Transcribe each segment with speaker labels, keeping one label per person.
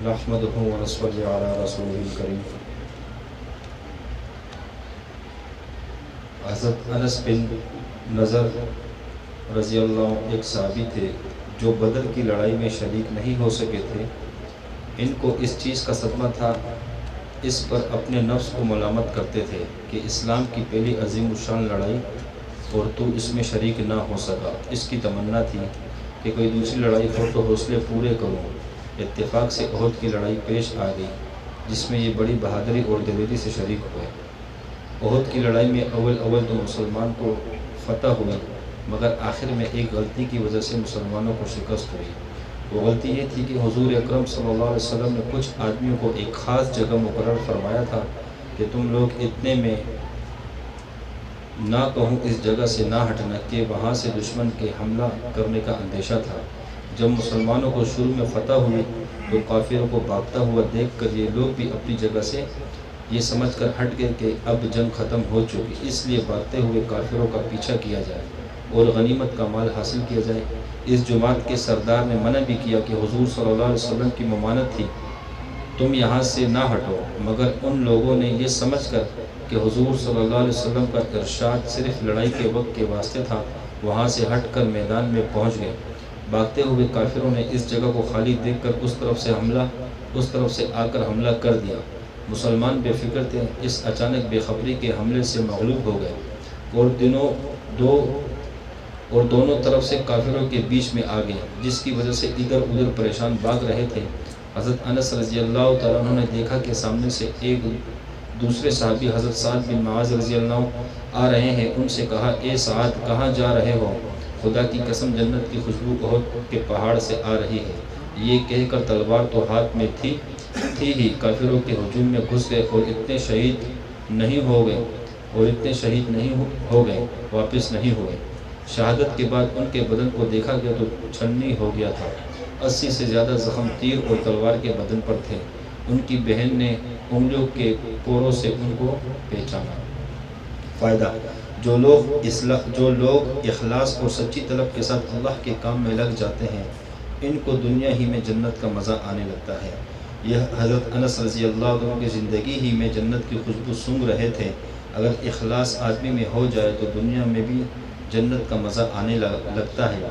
Speaker 1: نحمدہ ونصلی علی رسولہ الکریم۔ حضرت انس بن نضر رضی اللہ عنہ ایک صحابی تھے جو بدر کی لڑائی میں شریک نہیں ہو سکے تھے۔ ان کو اس چیز کا صدمہ تھا، اس پر اپنے نفس کو ملامت کرتے تھے کہ اسلام کی پہلی عظیم الشان لڑائی اور تو اس میں شریک نہ ہو سکا۔ اس کی تمنا تھی کہ کوئی دوسری لڑائی ہو تو حوصلے پورے کروں۔ اتفاق سے احد کی لڑائی پیش آ گئی جس میں یہ بڑی بہادری اور دلیری سے شریک ہوئے۔ احد کی لڑائی میں اول تو مسلمان کو فتح ہوئی، مگر آخر میں ایک غلطی کی وجہ سے مسلمانوں کو شکست ہوئی۔ وہ غلطی یہ تھی کہ حضور اکرم صلی اللہ علیہ وسلم نے کچھ آدمیوں کو ایک خاص جگہ مقرر فرمایا تھا کہ تم لوگ اتنے میں نہ کہوں اس جگہ سے نہ ہٹنا، کہ وہاں سے دشمن کے حملہ کرنے کا اندیشہ تھا۔ جب مسلمانوں کو شروع میں فتح ہوئی تو کافروں کو بھاگتا ہوا دیکھ کر یہ لوگ بھی اپنی جگہ سے یہ سمجھ کر ہٹ گئے کہ اب جنگ ختم ہو چکی، اس لیے بھاگتے ہوئے کافروں کا پیچھا کیا جائے اور غنیمت کا مال حاصل کیا جائے۔ اس جماعت کے سردار نے منع بھی کیا کہ حضور صلی اللہ علیہ وسلم کی ممانت تھی تم یہاں سے نہ ہٹو، مگر ان لوگوں نے یہ سمجھ کر کہ حضور صلی اللہ علیہ وسلم کا ارشاد صرف لڑائی کے وقت کے واسطے تھا، وہاں سے ہٹ کر میدان میں پہنچ گئے۔ بھاگتے ہوئے کافروں نے اس جگہ کو خالی دیکھ کر اس طرف سے آ کر حملہ کر دیا۔ مسلمان بے فکر تھے، اس اچانک بے خبری کے حملے سے مغلوب ہو گئے اور دونوں طرف سے کافروں کے بیچ میں آ گئے، جس کی وجہ سے ادھر ادھر پریشان بھاگ رہے تھے۔ حضرت انس رضی اللہ تعالیٰ عنہ نے دیکھا کہ سامنے سے ایک دوسرے صحابی حضرت سعد بن معاذ رضی اللہ عنہ آ رہے ہیں۔ ان سے کہا، اے سعد، کہاں جا رہے ہو؟ خدا کی قسم جنت کی خوشبو احد کے پہاڑ سے آ رہی ہے۔ یہ کہہ کر تلوار تو ہاتھ میں تھی ہی کافروں کے ہجوم میں گھس گئے اور اتنے شہید نہیں ہو گئے واپس نہیں ہوئے۔ شہادت کے بعد ان کے بدن کو دیکھا گیا تو چھلنی ہو گیا تھا۔ 80 سے زیادہ زخم تیر اور تلوار کے بدن پر تھے۔ ان کی بہن نے انگلیوں کے پوروں سے ان کو پہچانا۔ فائدہ: جو لوگ اخلاص اور سچی طلب کے ساتھ اللہ کے کام میں لگ جاتے ہیں، ان کو دنیا ہی میں جنت کا مزہ آنے لگتا ہے۔ یہ حضرت انس رضی اللہ عنہ کی زندگی ہی میں جنت کی خوشبو سونگھ رہے تھے۔ اگر اخلاص آدمی میں ہو جائے تو دنیا میں بھی جنت کا مزہ آنے لگتا ہے۔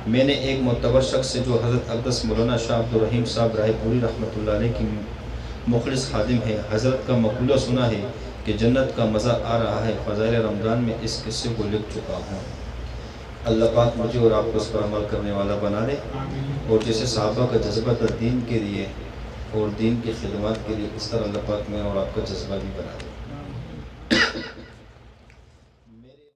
Speaker 1: میں نے ایک معتبر شخص سے، جو حضرت اقدس مولانا شاہ عبد الرحیم صاحب رائے پوری رحمۃ اللہ علیہ کی مخلص خادم ہے، حضرت کا مقولہ سنا ہے کہ جنت کا مزہ آ رہا ہے۔ فضائل رمضان میں اس قصے کو لکھ چکا ہوں۔ اللہ پاک مجھے اور آپ کو اس پر عمل کرنے والا بنا دے، اور جیسے صحابہ کا جذبہ تھا دین کے لیے اور دین کی خدمات کے لیے، اس طرح اللہ پاک میں اور آپ کا جذبہ بھی بنا دے۔